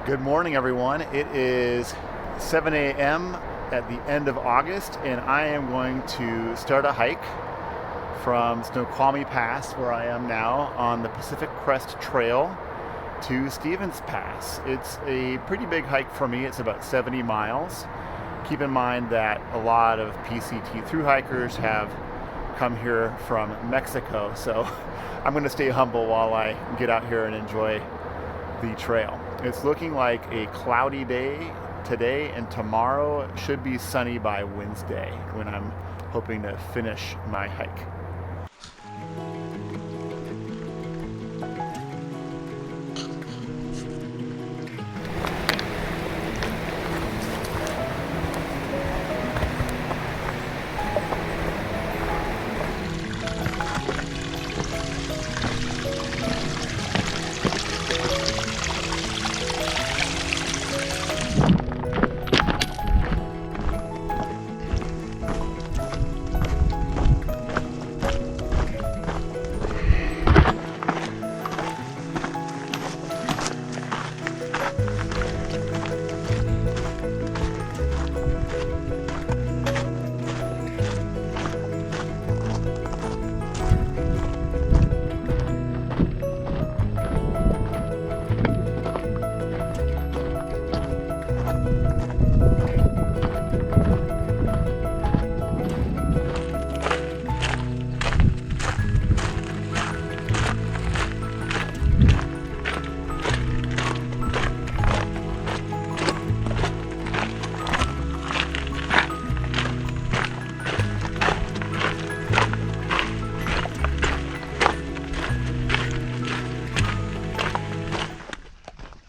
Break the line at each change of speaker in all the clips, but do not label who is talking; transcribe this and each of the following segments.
Good morning, everyone. It is 7 a.m. at the end of August, and I am going to start a hike from Snoqualmie Pass, where I am now, on the Pacific Crest Trail to Stevens Pass. It's a pretty big hike for me. It's about 70 miles. Keep in mind that a lot of PCT thru hikers have come here from Mexico, so I'm going to stay humble while I get out here and enjoy the trail. It's looking like a cloudy day today, and tomorrow should be sunny by Wednesday when I'm hoping to finish my hike.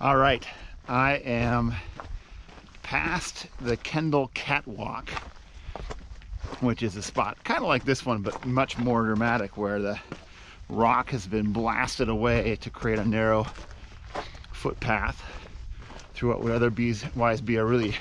All right, I am past the Kendall Catwalk, which is a spot kind of like this one, but much more dramatic, where the rock has been blasted away to create a narrow footpath through what would otherwise be a really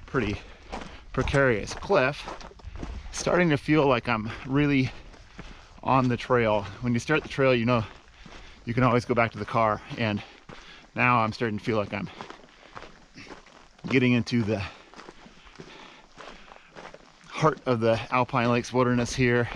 pretty precarious cliff. Starting to feel like I'm really on the trail. When you start the trail, you know you can always go back to the car, and now I'm starting to feel like I'm getting into the heart of the Alpine Lakes wilderness here.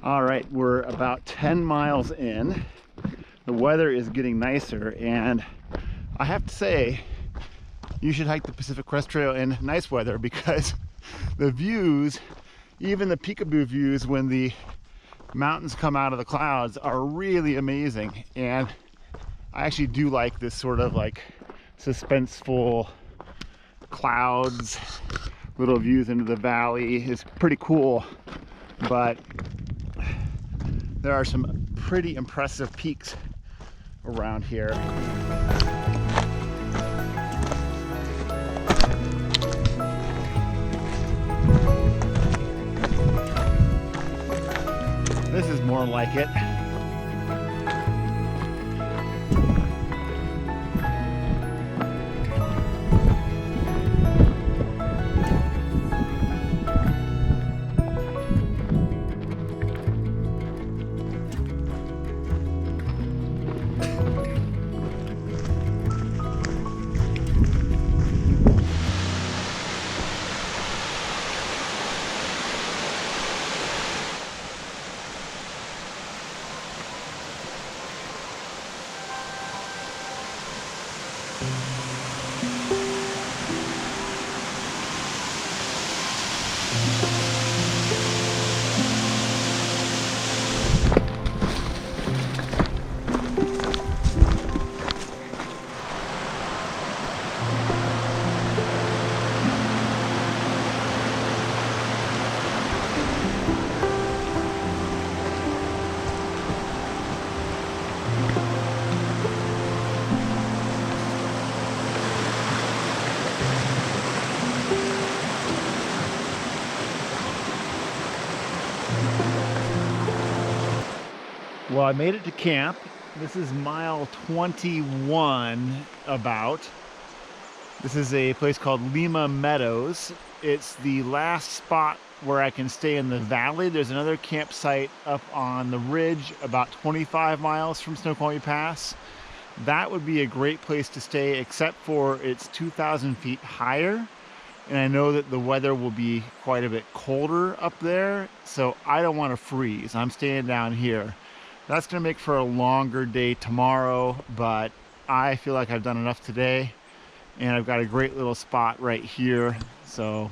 All right, we're about 10 miles in. The weather is getting nicer, and I have to say, you should hike the Pacific Crest Trail in nice weather, because the views, even the peekaboo views when the mountains come out of the clouds, are really amazing. And I actually do like this sort of like suspenseful clouds, little views into the valley. It's pretty cool, but there are some pretty impressive peaks around here. This is more like it. Well, I made it to camp. This is mile 21 about. This is a place called Lima Meadows. It's the last spot where I can stay in the valley. There's another campsite up on the ridge about 25 miles from Snoqualmie Pass. That would be a great place to stay, except for it's 2,000 feet higher. And I know that the weather will be quite a bit colder up there, so I don't want to freeze. I'm staying down here. That's going to make for a longer day tomorrow, but I feel like I've done enough today, and I've got a great little spot right here. So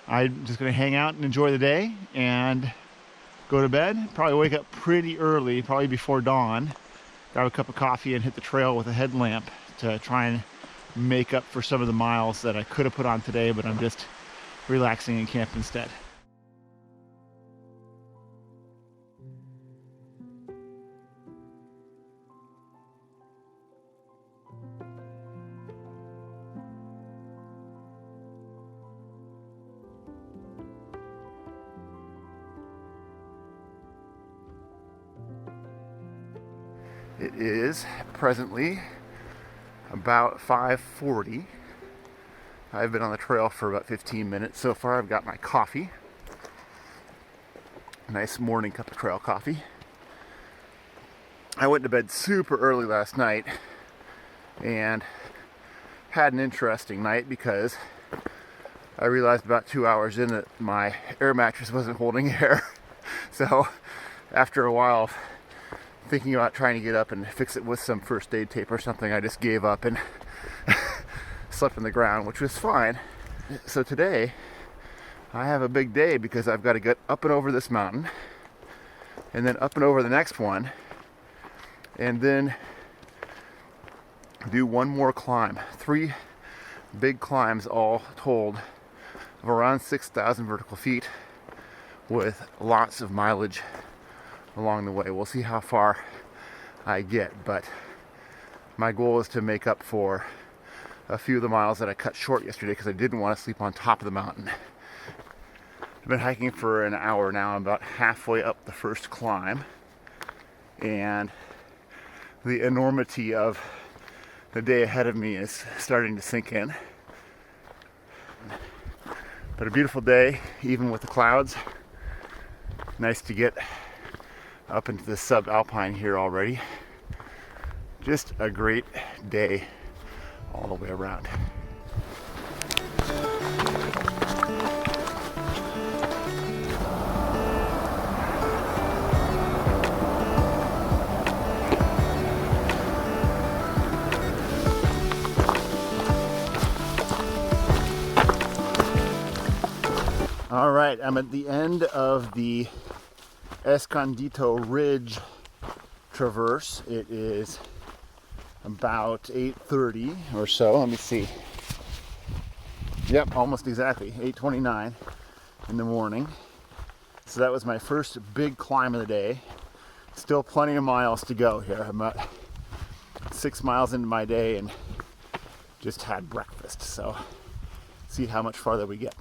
I'm just going to hang out and enjoy the day and go to bed. Probably wake up pretty early, probably before dawn. Grab a cup of coffee and hit the trail with a headlamp to try and make up for some of the miles that I could have put on today, but I'm just relaxing in camp instead. It is presently about 5:40. I've been on the trail for about 15 minutes so far. I've got my coffee. Nice morning cup of trail coffee. I went to bed super early last night and had an interesting night because I realized about 2 hours in that my air mattress wasn't holding air. So after a while thinking about trying to get up and fix it with some first aid tape or something, I just gave up and slept on the ground, which was fine. So today I have a big day because I've got to get up and over this mountain and then up and over the next one and then do one more climb. 3 big climbs all told of around 6,000 vertical feet with lots of mileage along the way. We'll see how far I get, but my goal is to make up for a few of the miles that I cut short yesterday because I didn't want to sleep on top of the mountain. I've been hiking for an hour now. I'm about halfway up the first climb, and the enormity of the day ahead of me is starting to sink in. But a beautiful day, even with the clouds. Nice to get up into the subalpine here already. Just a great day all the way around. All right, I'm at the end of the Escondido Ridge traverse. It is about 8:30 or so. Let me see. Yep, almost exactly 8:29 in the morning. So that was my first big climb of the day. Still plenty of miles to go here. I'm about 6 miles into my day and just had breakfast. So see how much farther we get.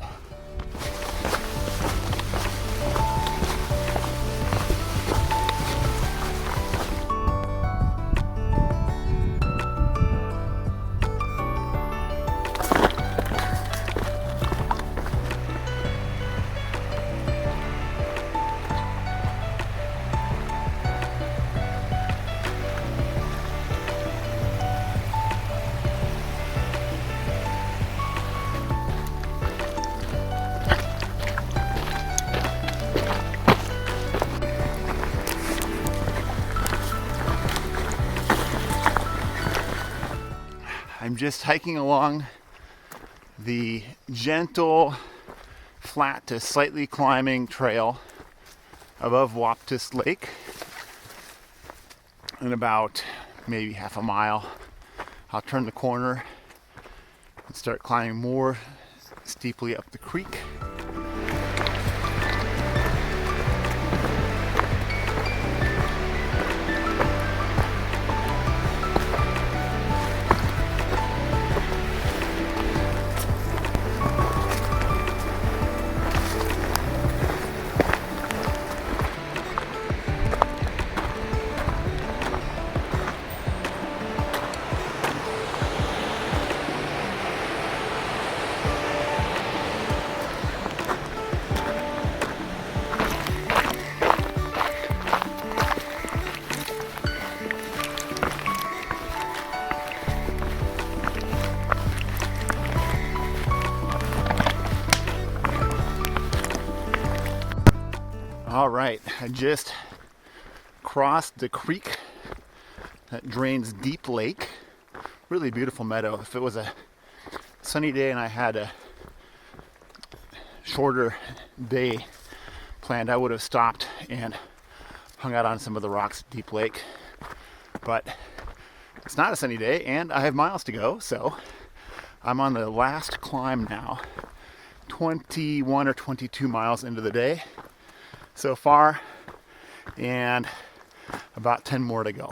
I'm just hiking along the gentle, flat to slightly climbing trail above Waptis Lake. In about maybe half a mile, I'll turn the corner and start climbing more steeply up the creek. All right, I just crossed the creek that drains Deep Lake. Really beautiful meadow. If it was a sunny day and I had a shorter day planned, I would have stopped and hung out on some of the rocks at Deep Lake. But it's not a sunny day and I have miles to go, so I'm on the last climb now. 21 or 22 miles into the day so far, and about 10 more to go.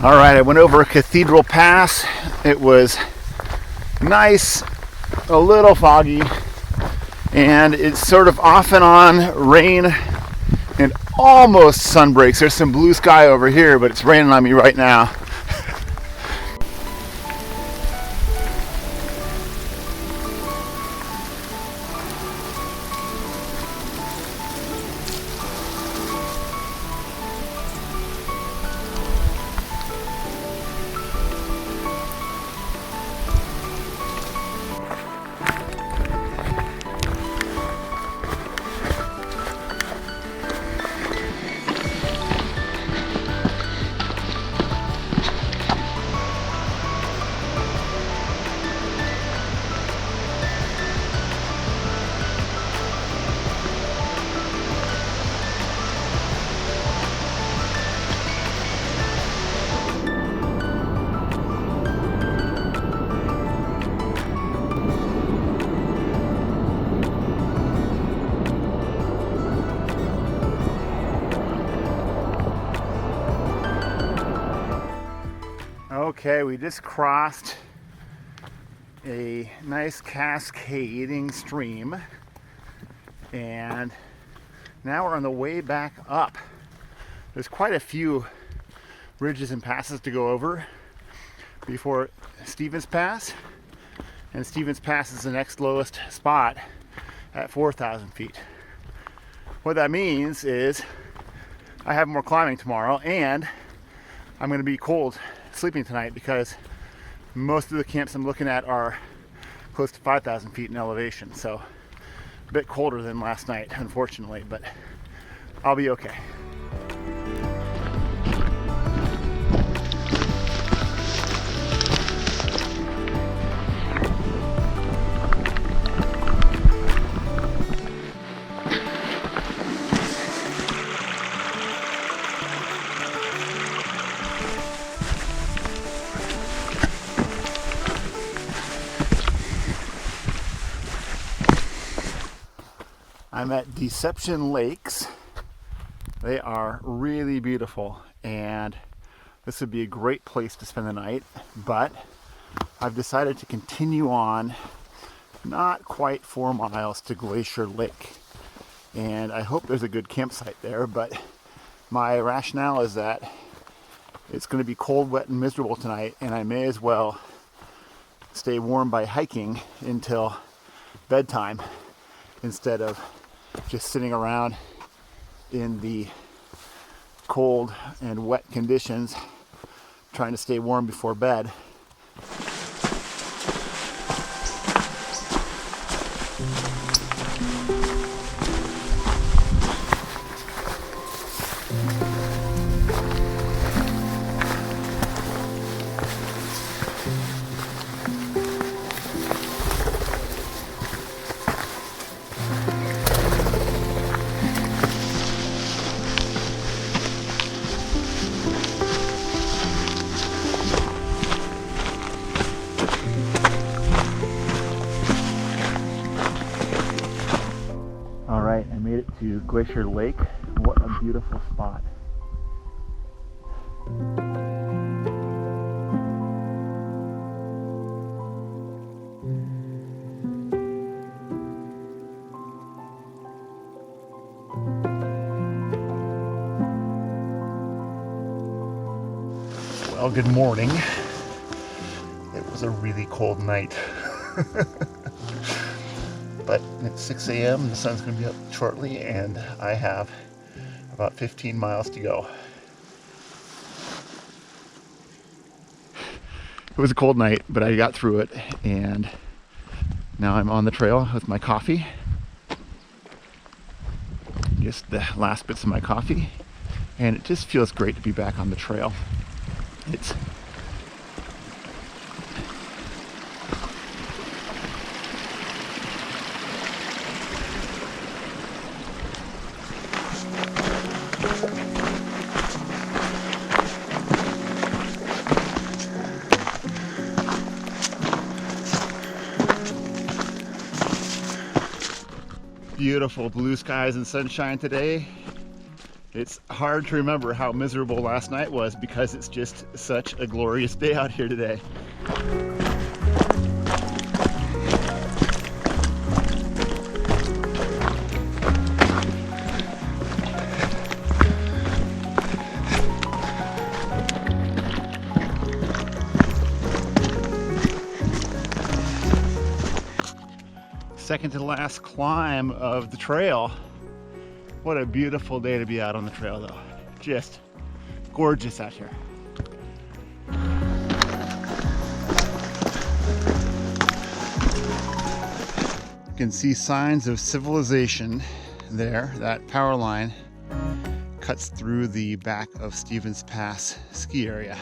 All right, I went over Cathedral Pass. It was nice, a little foggy, and it's sort of off and on rain and almost sun breaks. There's some blue sky over here, but it's raining on me right now. Okay, we just crossed a nice cascading stream, and now we're on the way back up. There's quite a few ridges and passes to go over before Stevens Pass, and Stevens Pass is the next lowest spot at 4,000 feet. What that means is I have more climbing tomorrow, and I'm going to be cold sleeping tonight because most of the camps I'm looking at are close to 5,000 feet in elevation, so a bit colder than last night, unfortunately, but I'll be okay. I'm at Deception Lakes. They are really beautiful, and this would be a great place to spend the night, but I've decided to continue on not quite 4 miles to Glacier Lake, and I hope there's a good campsite there, but my rationale is that it's going to be cold, wet, and miserable tonight, and I may as well stay warm by hiking until bedtime instead of just sitting around in the cold and wet conditions trying to stay warm before bed. I made it to Glacier Lake. What a beautiful spot. Well, good morning. It was a really cold night. But it's 6 a.m. the sun's going to be up shortly, and I have about 15 miles to go. It was a cold night, but I got through it, and now I'm on the trail with my coffee. Just the last bits of my coffee, and it just feels great to be back on the trail. It's beautiful blue skies and sunshine today. It's hard to remember how miserable last night was because it's just such a glorious day out here today. Second to the last climb of the trail. What a beautiful day to be out on the trail though. Just gorgeous out here. You can see signs of civilization there. That power line cuts through the back of Stevens Pass ski area.